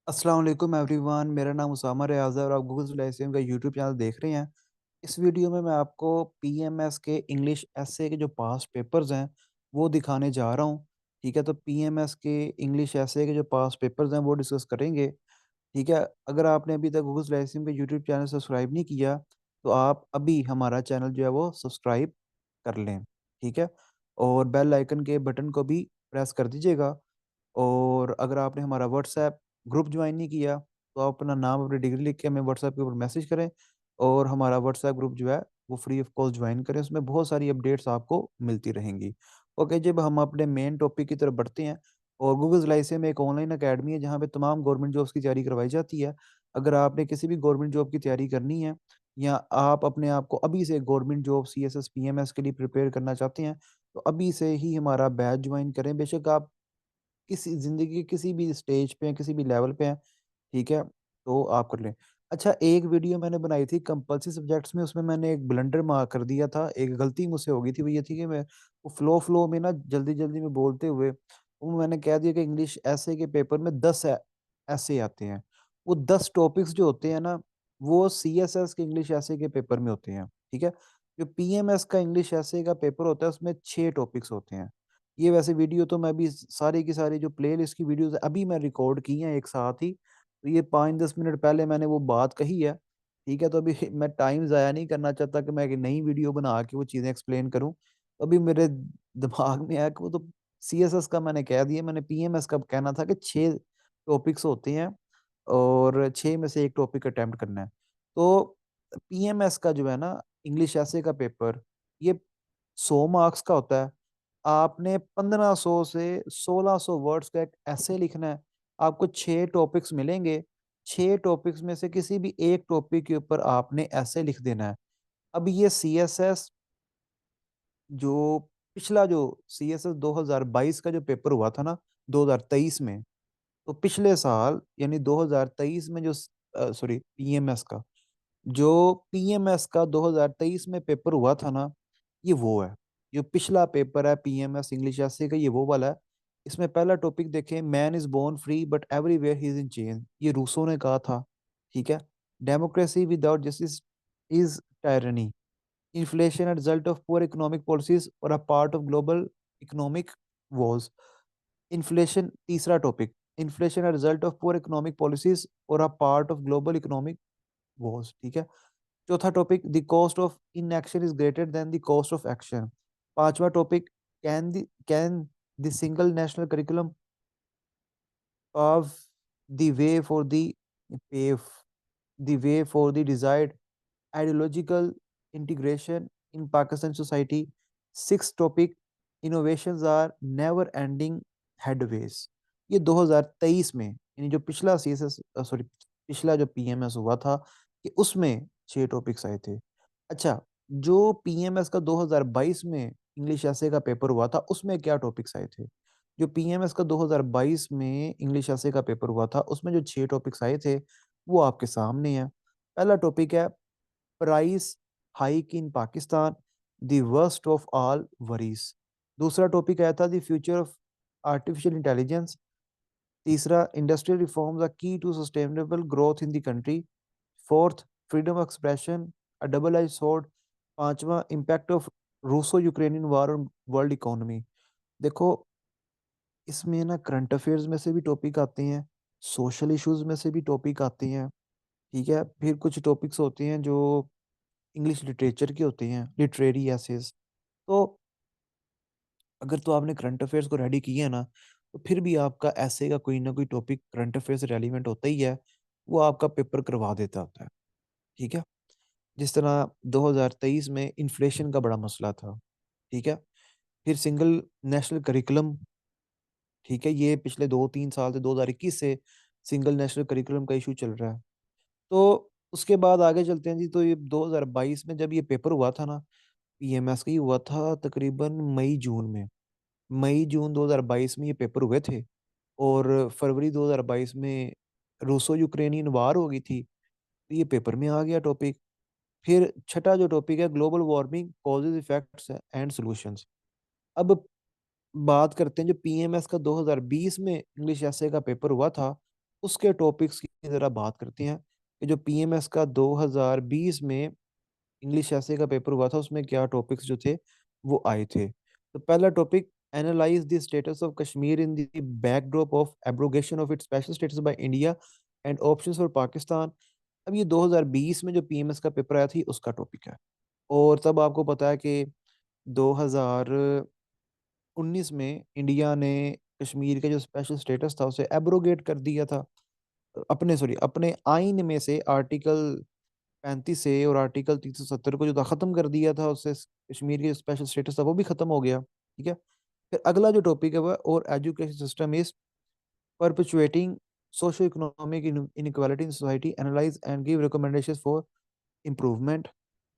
अस्सलाम वालेकुम एवरीवन। मेरा नाम उसामा रियाज़ है और आप गूगल क्लासरूम का यूट्यूब चैनल देख रहे हैं। इस वीडियो में मैं आपको पीएमएस के इंग्लिश एसे के जो पास्ट पेपर्स हैं वो दिखाने जा रहा हूँ। ठीक है, तो पीएमएस के इंग्लिश एसे के जो पास्ट पेपर्स हैं वो डिस्कस करेंगे। ठीक है, अगर आपने अभी तक गूगल क्लासरूम के यूट्यूब चैनल सब्सक्राइब नहीं किया तो आप अभी हमारा चैनल जो है वो सब्सक्राइब कर लें। ठीक है, और बेल आइकन के बटन को भी प्रेस कर दीजिएगा। और अगर आपने हमारा व्हाट्सएप ग्रुप ज्वाइन नहीं किया, तो आप अपना नाम, अपनी डिग्री लिख के हमें व्हाट्सएप के ऊपर मैसेज करें और हमारा व्हाट्सएप ग्रुप जो है, वो फ्री ऑफ कॉस्ट ज्वाइन करें। उसमें बहुत सारी अपडेट्स आपको मिलती रहेंगी। ओके, जब हम अपने मेन टॉपिक की तरफ बढ़ते हैं और गूगल ज़लाइसे में एक ऑनलाइन अकेडमी है, जहाँ पे तमाम गवर्नमेंट जॉब्स की तैयारी करवाई जाती है। अगर आपने किसी भी गवर्नमेंट जॉब की तैयारी करनी है या आप अपने आप को अभी से गवर्नमेंट जॉब, सीएसएस, पीएमएस के लिए प्रिपेयर करना चाहते हैं, तो अभी से ही हमारा बैच ज्वाइन करें। बेशक आप किसी ज़िंदगी के किसी भी स्टेज पे हैं, किसी भी लेवल पे हैं, ठीक है? तो आप कर लें। अच्छा, एक वीडियो मैंने बनाई थी कंपल्सरी सब्जेक्ट्स में, उसमें मैंने एक ब्लंडर कर दिया था, एक गलती मुझसे हो गई थी, वो ये थी कि मैं वो फ़्लो में ना जल्दी-जल्दी में बोलते हुए, वो मैंने कह दिया कि इंग्लिश एसे के पेपर में 10 एसे आते हैं। वो 10 टॉपिक्स जो होते हैं ना, वो सीएसएस के इंग्लिश एसे के पेपर में होते हैं, ठीक है? जो पीएमएस का इंग्लिश एसे का पेपर होता है, उसमें 6 टॉपिक्स होते हैं। ये वैसे वीडियो तो मैं अभी सारी की सारी जो प्लेलिस्ट की वीडियोज़ है, अभी मैं रिकॉर्ड की हैं एक साथ ही। तो ये 5-10 मिनट पहले मैंने वो बात कही है, ठीक है? तो अभी मैं टाइम ज़ाया नहीं करना चाहता कि मैं एक नई वीडियो बना के वो चीज़ें एक्सप्लेन करूँ। अभी मेरे दिमाग में आया कि वो तो सीएसएस का मैंने कह दिया, मैंने पीएमएस का कहना था कि 6 टॉपिक्स होते हैं और 6 में से 1 टॉपिक अटेम्प्ट करना है। तो पीएमएस का जो है ना इंग्लिश एसे का पेपर, ये 100 मार्क्स का होता है। आपने 1500 से 1600 वर्ड्स का एक एसे लिखना है। आपको 6 टॉपिक्स मिलेंगे, 6 टॉपिक्स में से किसी भी एक टॉपिक के ऊपर आपने एसे लिख देना है। अब ये सीएसएस जो पिछला जो सीएसएस 2022 का जो पेपर हुआ था ना 2023 में, तो पिछले साल यानी 2023 में जो सॉरी पीएमएस का जो पीएमएस का 2023 में पेपर हुआ था ना, ये वो है। जो पिछला पेपर है पीएमएस इंग्लिश एसे का, ये वो वाला है। इसमें पहला टॉपिक देखें, man is born free but everywhere he is in chain. ये रूसो ने कहा था, ठीक है? Democracy without justice is tyranny. Inflation a result of poor economic policies और a part of global economic wars. Inflation तीसरा topic, inflation a result of poor economic policies और a part of global economic wars, ठीक है? चौथा topic, the cost of inaction is greater than the cost of action. पांचवा topic, can the single national curriculum of the way for the pave the way for the desired ideological integration in Pakistan society. Six topic, innovations are never ending headways. ये 2023 में यानी जो पिछला CSS sorry पिछला जो PMS हुआ था कि उसमें 6 टॉपिक्स आए थे। अच्छा, जो पीएमएस का 2022 में इंग्लिश एसे का पेपर हुआ था उसमें क्या टॉपिक्स आए थे? जो पीएमएस का 2022 में इंग्लिश एसे का पेपर हुआ था उसमें जो 6 टॉपिक्स आए थे वो आपके सामने हैं। पहला टॉपिक है price hike in Pakistan, the worst of all worries. दूसरा टॉपिक आया था the future of artificial intelligence. तीसरा, industrial reforms are key to sustainable growth in the country. Fourth, freedom of expression, a double edge sword. पांचवा, impact of Russo Ukrainian war on world economy. देखो, इसमें ना current affairs में से भी topic आते हैं, सोशल इश्यूज में से भी टॉपिक आते हैं, ठीक है? फिर कुछ टॉपिक्स होते हैं जो इंग्लिश लिटरेचर के होते हैं, लिटरेरी एसेज। तो अगर तो आपने करंट अफेयर्स को रेडी किया है ना, तो फिर भी आपका ऐसे का कोई ना कोई टॉपिक करंट अफेयर से रेलेवेंट होता ही है, वो आपका पेपर करवा देता होता है, ठीक है? जिस तरह 2023 में इन्फ्लेशन का बड़ा मसला था, ठीक है? फिर सिंगल नेशनल करिकुलम, ठीक है? ये पिछले 2-3 साल से 2021 से सिंगल नेशनल करिकुलम का इश्यू चल रहा है। तो उसके बाद आगे चलते हैं जी, तो ये 2022 में जब ये पेपर हुआ था ना, पीएमएस का ही हुआ था तकरीबन मई-जून में। मई-जून 2022 में ये पेपर हुए थे और फरवरी 2022 में रूसो-यूक्रेनियन वॉर हो गई थी, तो ये पेपर में आ गया टॉपिक। फिर छठा जो टॉपिक है, global warming causes, effects and solutions. अब बात करते हैं जो पीएमएस का 2020 में इंग्लिश एसे का पेपर हुआ था, उसके टॉपिक्स की ज़रा बात करते हैं कि जो पीएमएस का 2020 में इंग्लिश ऐसे का पेपर हुआ था, उसमें क्या टॉपिक्स जो थे वो आए थे। तो पहला topic, analyse the status of Kashmir in the backdrop of abrogation of its special status by India and options for Pakistan. अब ये 2020 में जो पीएमएस का पेपर आया थी उसका टॉपिक है। और तब आपको पता है कि 2019 में इंडिया ने कश्मीर का जो स्पेशल स्टेटस था उसे एब्रोगेट कर दिया था। अपने आइन में से आर्टिकल 35 से और आर्टिकल 370 को जो था खत्म कर दिया था, उससे कश्मीर के स्पेशल स्टेटस था वो भी खत्म हो गया। ठीक है। फिर अगला जो टॉपिक है वह और education system is perpetuating socio economic inequality in society, analyse and give recommendations for improvement.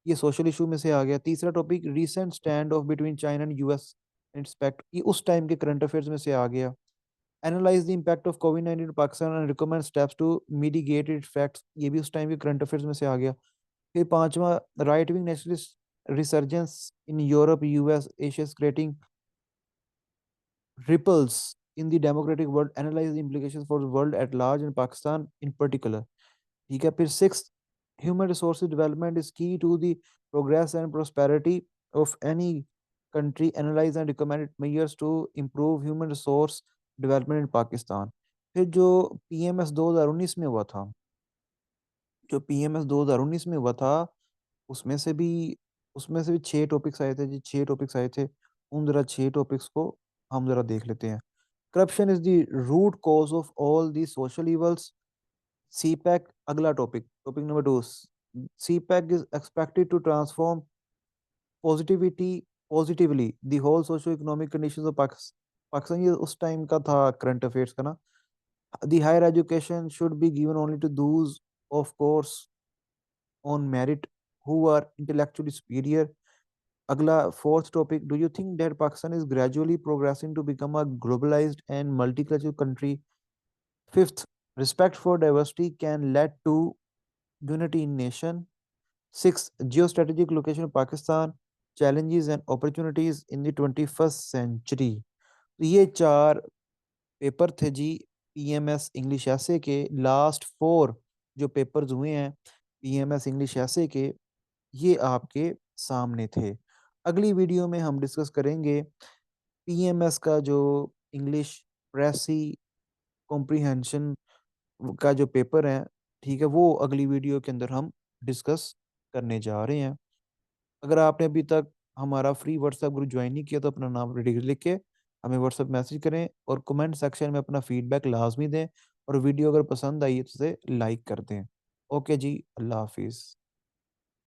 ये सोशल इशू में से आ गया। तीसरा topic, recent stand of between China and US inspect, ये उस टाइम के करंट अफेयर्स में से आ गया। एनालाइज द इम्पैक्ट ऑफ कोविड-19 Pakistan and recommend steps to mitigate it effects, ये भी उस टाइम के करंट अफेयर्स में से आ गया। फिर पांचवा, right wing nationalist resurgence in Europe US Asia creating ripples in the democratic world, analyze the implications for the world at large and Pakistan in particular। ठीक है। फिर six, human resources development is key to the progress and prosperity of any country, analyse and recommended measures to improve human resource development in Pakistan. फिर जो PMS 2019 में हुआ था, जो PMS 2019 में हुआ था, उसमें से भी उसमें से भी 6 टॉपिक्स आए थे जी, 6 टॉपिक्स आए थे। उन जरा 6 टॉपिक्स को हम जरा देख लेते हैं। Corruption is the root cause of all the social evils. CPEC, अगला topic, topic number 2, CPEC is expected to transform positivity positively the whole socio economic conditions of Pakistan. ये उस टाइम का था करंट अफेयर्स का ना। The higher education should be given only to those of course on merit who are intellectually superior. अगला fourth topic, do you think that Pakistan is gradually progressing to become a globalised and multicultural country. Fifth, respect for diversity can lead to unity in nation। Sixth, geostrategic location of Pakistan, challenges and opportunities in the 21st century। तो ये 4 paper थे जी PMS English ऐसे के। Last 4 जो papers हुए हैं PMS English ऐसे के, ये आपके सामने थे। अगली वीडियो में हम डिस्कस करेंगे पीएमएस का जो इंग्लिश प्रेसी कॉम्प्रिहेंशन का जो पेपर है, ठीक है, वो अगली वीडियो के अंदर हम डिस्कस करने जा रहे हैं। अगर आपने अभी तक हमारा फ्री व्हाट्सएप ग्रुप ज्वाइन नहीं किया तो अपना नाम रेडी लिख के हमें व्हाट्सएप मैसेज करें और कमेंट सेक्शन में अपना फीडबैक लाजमी दें, और वीडियो अगर पसंद आई है तो उसे लाइक कर दें। ओके जी, अल्लाह हाफिज़।